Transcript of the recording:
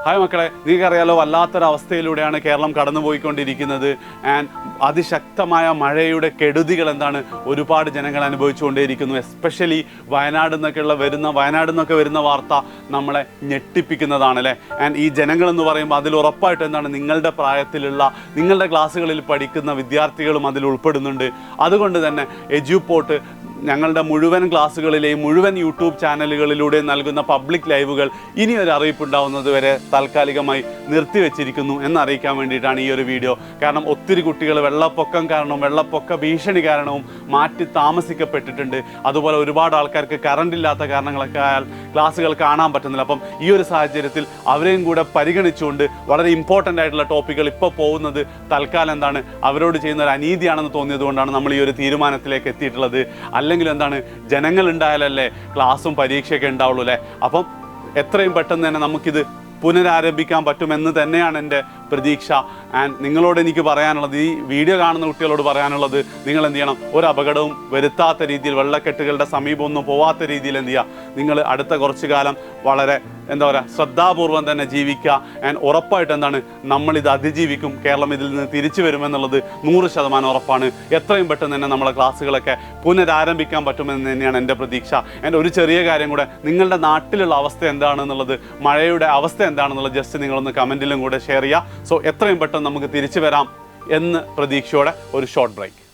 Hi മക്കളെ, നിങ്ങൾക്കറിയാലോ വല്ലാത്തൊരവസ്ഥയിലൂടെയാണ് Keralam കടന്നുപോയിക്കൊണ്ടിരിക്കുന്നത്. And അതിശക്തമായ മഴയുടെ കെടുതികൾ ഒരുപാട് ജനങ്ങൾ അനുഭവിച്ചുകൊണ്ടേയിരിക്കുന്നു. എസ്പെഷ്യലി വയനാട് നിന്നൊക്കെ വരുന്ന വാർത്ത നമ്മളെ ഞെട്ടിപ്പിക്കുന്നതാണ് അല്ലേ. ആൻഡ് ഈ ജനങ്ങളെന്ന് പറയുമ്പോൾ അതിൽ ഉറപ്പായിട്ട് നിങ്ങളുടെ പ്രായത്തിലുള്ള നിങ്ങളുടെ ക്ലാസ്സുകളിൽ പഠിക്കുന്ന വിദ്യാർത്ഥികളും അതിൽ ഉൾപ്പെടുന്നുണ്ട്. അതുകൊണ്ട് തന്നെ എജ്യൂപോർട്ട് ഞങ്ങളുടെ മുഴുവൻ ക്ലാസ്സുകളിലെയും മുഴുവൻ യൂട്യൂബ് ചാനലുകളിലൂടെ നൽകുന്ന പബ്ലിക് ലൈവുകൾ ഇനി ഒരു അറിയിപ്പുണ്ടാവുന്നത് വരെ താൽക്കാലികമായി നിർത്തിവെച്ചിരിക്കുന്നു എന്നറിയിക്കാൻ വേണ്ടിയിട്ടാണ് ഈ ഒരു വീഡിയോ. കാരണം ഒത്തിരി കുട്ടികൾ വെള്ളപ്പൊക്ക ഭീഷണി കാരണവും മാറ്റി താമസിക്കപ്പെട്ടിട്ടുണ്ട്. അതുപോലെ ഒരുപാട് ആൾക്കാർക്ക് കറണ്ട് ഇല്ലാത്ത കാരണങ്ങളൊക്കെ ആയാൽ ക്ലാസ്സുകൾ കാണാൻ പറ്റുന്നില്ല. അപ്പം ഈ ഒരു സാഹചര്യത്തിൽ അവരെയും കൂടെ പരിഗണിച്ചുകൊണ്ട് വളരെ ഇമ്പോർട്ടൻ്റ് ആയിട്ടുള്ള ടോപ്പിക്കുകൾ ഇപ്പോൾ പോകുന്നത് തൽക്കാലം അവരോട് ചെയ്യുന്ന ഒരു അനീതിയാണെന്ന് തോന്നിയത് കൊണ്ടാണ് നമ്മൾ ഈ ഒരു തീരുമാനത്തിലേക്ക് എത്തിയിട്ടുള്ളത്. അല്ലെങ്കിൽ ജനങ്ങൾ ഉണ്ടായാലല്ലേ ക്ലാസ്സും പരീക്ഷയൊക്കെ ഉണ്ടാവുള്ളൂ അല്ലേ. അപ്പം എത്രയും പെട്ടെന്ന് തന്നെ നമുക്കിത് പുനരാരംഭിക്കാൻ പറ്റുമെന്ന് തന്നെയാണ് എൻ്റെ പ്രതീക്ഷ. ആൻഡ് നിങ്ങളോട് എനിക്ക് പറയാനുള്ളത്, ഈ വീഡിയോ കാണുന്ന കുട്ടികളോട് പറയാനുള്ളത്, നിങ്ങൾ എന്ത് ചെയ്യണം, ഒരു അപകടവും വരുത്താത്ത രീതിയിൽ, വെള്ളക്കെട്ടുകളുടെ സമീപമൊന്നും പോവാത്ത രീതിയിൽ എന്ത് ചെയ്യുക, നിങ്ങൾ അടുത്ത കുറച്ചു കാലം വളരെ ശ്രദ്ധാപൂർവം തന്നെ ജീവിക്കുക. ആൻഡ് ഉറപ്പായിട്ട് നമ്മളിത് അതിജീവിക്കും. കേരളം ഇതിൽ നിന്ന് തിരിച്ചു വരുമെന്നുള്ളത് 100% ഉറപ്പാണ്. എത്രയും പെട്ടെന്ന് തന്നെ നമ്മളെ ക്ലാസ്സുകളൊക്കെ പുനരാരംഭിക്കാൻ പറ്റുമെന്ന് തന്നെയാണ് എൻ്റെ പ്രതീക്ഷ. ആൻഡ് ഒരു ചെറിയ കാര്യം കൂടെ, നിങ്ങളുടെ നാട്ടിലുള്ള അവസ്ഥ എന്താണെന്നുള്ളത്, മഴയുടെ അവസ്ഥ എന്താണെന്നുള്ളത് ജസ്റ്റ് നിങ്ങളൊന്ന് കമൻറ്റിലും കൂടെ ഷെയർ ചെയ്യുക. സോ എത്രയും പെട്ടെന്ന് നമുക്ക് തിരിച്ചു വരാം എന്ന് പ്രതീക്ഷയോടെ ഒരു ഷോർട്ട് ബ്രേക്ക്.